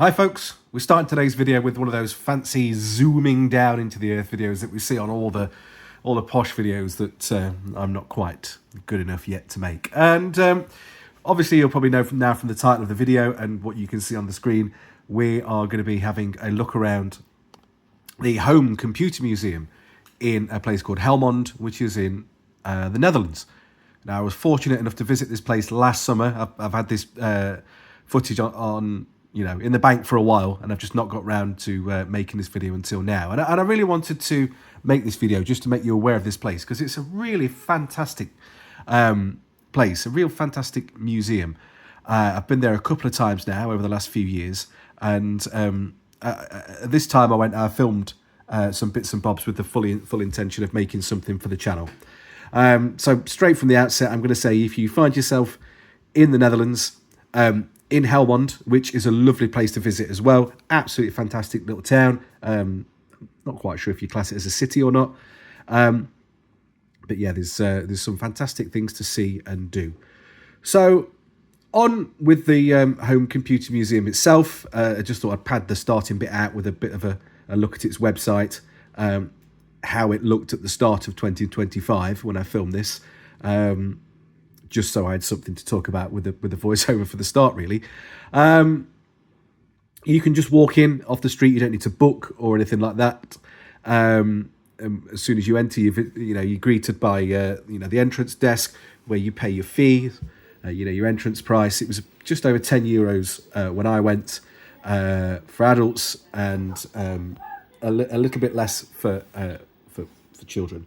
Hi folks, we're starting today's video with one of those fancy zooming down into the earth videos that we see on all the posh videos that I'm not quite good enough yet to make. And obviously you'll probably know from the title of the video and what you can see on the screen, we are going to be having a look around the Home Computer Museum in a place called Helmond, which is in the Netherlands. Now, I was fortunate enough to visit this place last summer. I've had this footage on in the bank for a while, and I've just not got round to making this video until now. And I really wanted to make this video just to make you aware of this place, because it's a really fantastic place, a real fantastic museum. I've been there a couple of times now over the last few years, and this time I filmed some bits and bobs with the full intention of making something for the channel. So straight from the outset, I'm going to say, if you find yourself in the Netherlands, in Helmond, which is a lovely place to visit as well, absolutely fantastic little town. Not quite sure if you class it as a city or not, but yeah, there's some fantastic things to see and do. So on with the Home Computer Museum itself. I just thought I'd pad the starting bit out with a bit of a look at its website, how it looked at the start of 2025 when I filmed this. Just so I had something to talk about with the voiceover for the start, really. You can just walk in off the street. You don't need to book or anything like that. As soon as you enter, you're greeted by the entrance desk where you pay your fee, your entrance price. It was just over €10 when I went for adults, and a little bit less for children.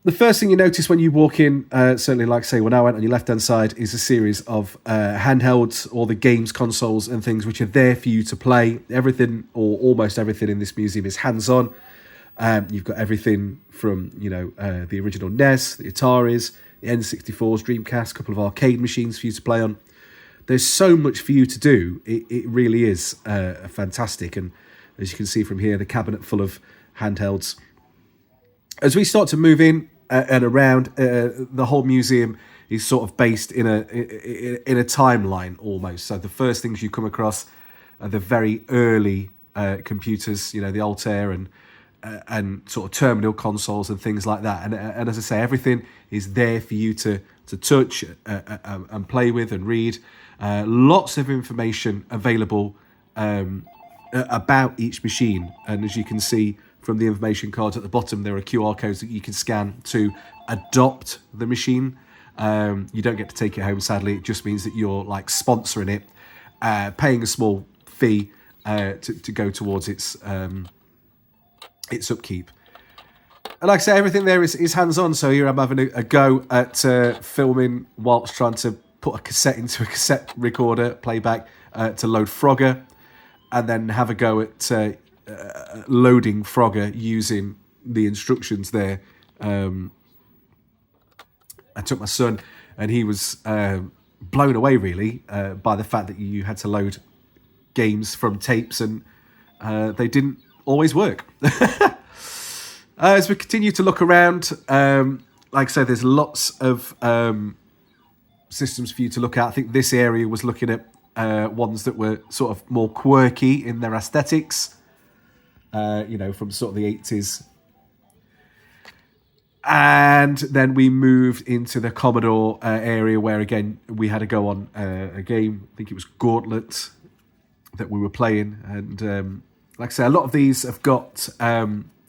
The first thing you notice when you walk in, certainly like say when I went on your left-hand side, is a series of handhelds, or the games consoles and things which are there for you to play. Everything, or almost everything in this museum, is hands-on. You've got everything from the original NES, the Ataris, the N64s, Dreamcast, a couple of arcade machines for you to play on. There's so much for you to do. It really is fantastic. And as you can see from here, the cabinet full of handhelds. As we start to move in and around, the whole museum is sort of based in a timeline almost. So the first things you come across are the very early computers, the Altair and sort of terminal consoles and things like that. And as I say, everything is there for you to touch and play with and read. Lots of information available about each machine. And as you can see from the information cards at the bottom, there are QR codes that you can scan to adopt the machine. You don't get to take it home, sadly. It just means that you're like sponsoring it, paying a small fee to go towards its upkeep. And like I say, everything there is hands-on. So here I'm having a go at filming whilst trying to put a cassette into a cassette recorder, playback, to load Frogger, and then have a go at loading Frogger using the instructions there. I took my son, and he was blown away really by the fact that you had to load games from tapes, and they didn't always work. As we continue to look around, like I say, there's lots of systems for you to look at. I think this area was looking at ones that were sort of more quirky in their aesthetics. From sort of the 80s. And then we moved into the Commodore area, where again we had to go on a game. I think it was Gauntlet that we were playing. And like I say, a lot of these have got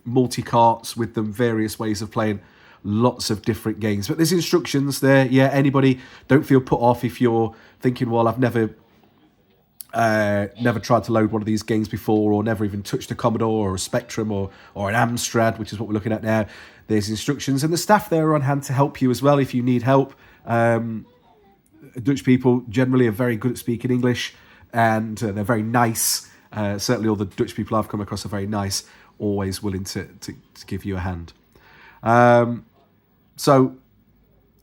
multi-carts with them, various ways of playing lots of different games. But there's instructions there. Yeah, anybody, don't feel put off if you're thinking, well, I've never tried to load one of these games before, or never even touched a Commodore or a Spectrum or an Amstrad, which is what we're looking at now. There's instructions, and the staff there are on hand to help you as well if you need help. Dutch people generally are very good at speaking English, and they're very nice. Certainly all the Dutch people I've come across are very nice, always willing to give you a hand. So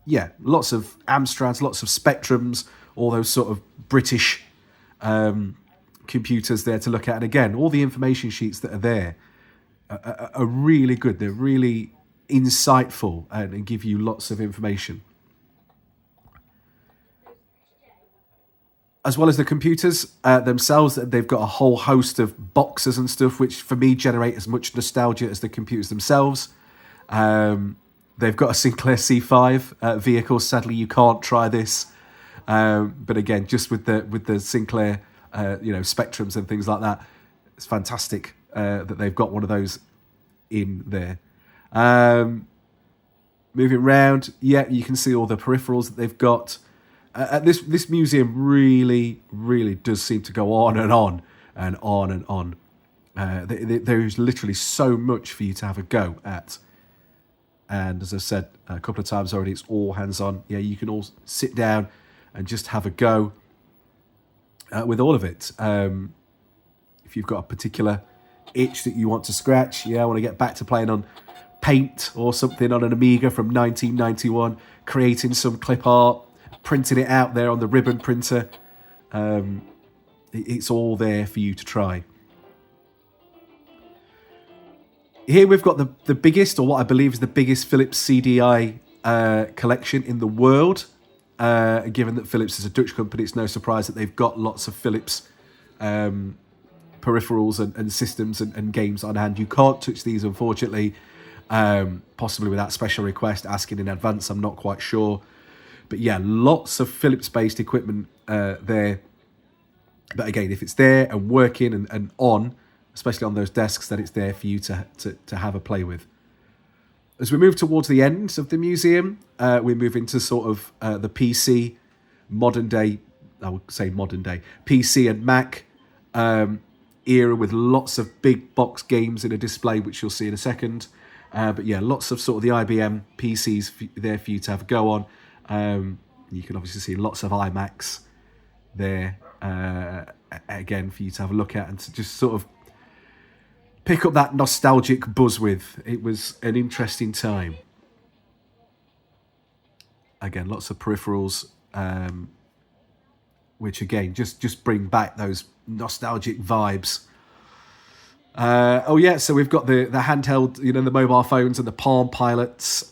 yeah, lots of Amstrads, lots of Spectrums, all those sort of British computers there to look at. And again, all the information sheets that are there are really good. They're really insightful and give you lots of information. as well as the computers themselves, they've got a whole host of boxes and stuff, which for me generate as much nostalgia as the computers themselves. They've got a Sinclair C5 vehicle. Sadly, you can't try this. But again, just with the Sinclair, Spectrums and things like that, it's fantastic that they've got one of those in there. Moving around, yeah, you can see all the peripherals that they've got. This museum really, really does seem to go on and on and on and on. There's literally so much for you to have a go at. And as I said a couple of times already, it's all hands-on. Yeah, you can all sit down and just have a go with all of it. If you've got a particular itch that you want to scratch, I want to get back to playing on Paint or something on an Amiga from 1991, creating some clip art, printing it out there on the ribbon printer. It's all there for you to try. Here we've got the biggest, or what I believe is the biggest Phillips CDi collection in the world. Given that Philips is a Dutch company, it's no surprise that they've got lots of Philips peripherals and systems and games on hand. You can't touch these, unfortunately, possibly without special request, asking in advance, I'm not quite sure. But yeah, lots of Philips-based equipment there. But again, if it's there and working and on, especially on those desks, then it's there for you to have a play with. As we move towards the end of the museum, we move into sort of the PC, modern day, PC and Mac era with lots of big box games in a display, which you'll see in a second. But yeah, lots of sort of the IBM PCs there for you to have a go on. You can obviously see lots of iMacs there, again, for you to have a look at and to just sort of pick up that nostalgic buzz with. It was an interesting time. Again, lots of peripherals, which again, just bring back those nostalgic vibes. So we've got the handheld, the mobile phones and the Palm Pilots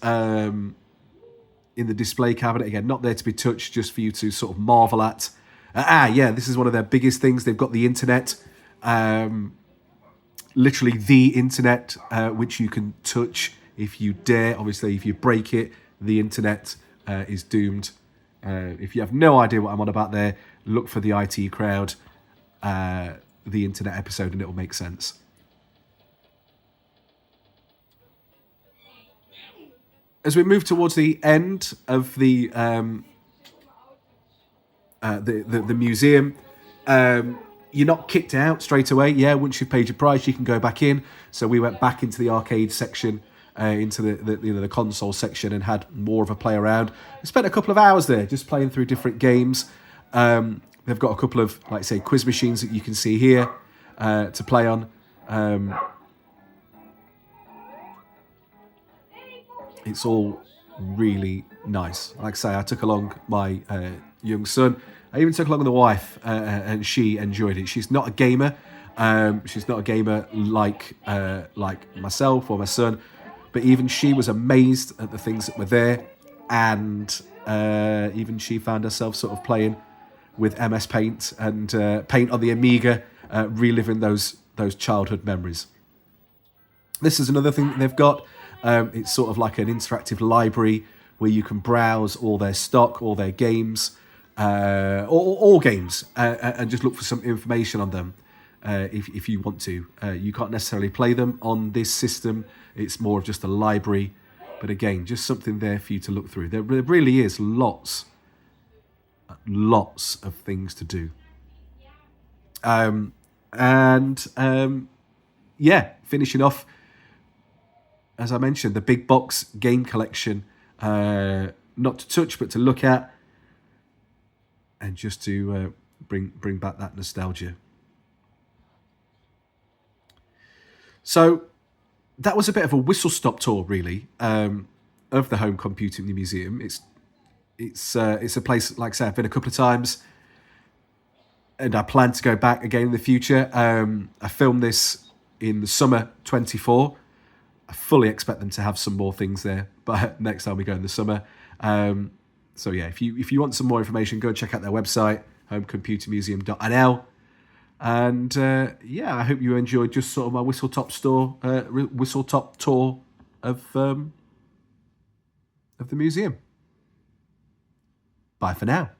in the display cabinet. Again, not there to be touched, just for you to sort of marvel at. This is one of their biggest things. They've got the internet, literally the internet, which you can touch if you dare. Obviously, if you break it, the internet is doomed. If you have no idea what I'm on about there, look for the IT Crowd, the internet episode, and it will make sense. As we move towards the end of the museum, you're not kicked out straight away. Yeah, once you've paid your price, you can go back in. So we went back into the arcade section, into the console section, and had more of a play around. We spent a couple of hours there just playing through different games. They've got a couple of, like I say, quiz machines that you can see here to play on. It's all really nice. Like I say, I took along my young son. I even took along the wife, and she enjoyed it. She's not a gamer. She's not a gamer like myself or my son, but even she was amazed at the things that were there, and even she found herself sort of playing with MS Paint and Paint on the Amiga, reliving those childhood memories. This is another thing that they've got. It's sort of like an interactive library where you can browse all their stock, all their games, all games, and just look for some information on them if you want to. You can't necessarily play them on this system. It's more of just a library. But again, just something there for you to look through. There really is lots of things to do. Finishing off, as I mentioned, the big box game collection, not to touch but to look at, and just to bring back that nostalgia. So that was a bit of a whistle-stop tour, really, of the Home Computing Museum. It's a place, like I said, I've been a couple of times, and I plan to go back again in the future. I filmed this in the summer 24. I fully expect them to have some more things there, but next time we go in the summer. If you want some more information, go and check out their website. homecomputermuseum.nl. And yeah, I hope you enjoyed just sort of my whistle-top tour of the museum. Bye for now.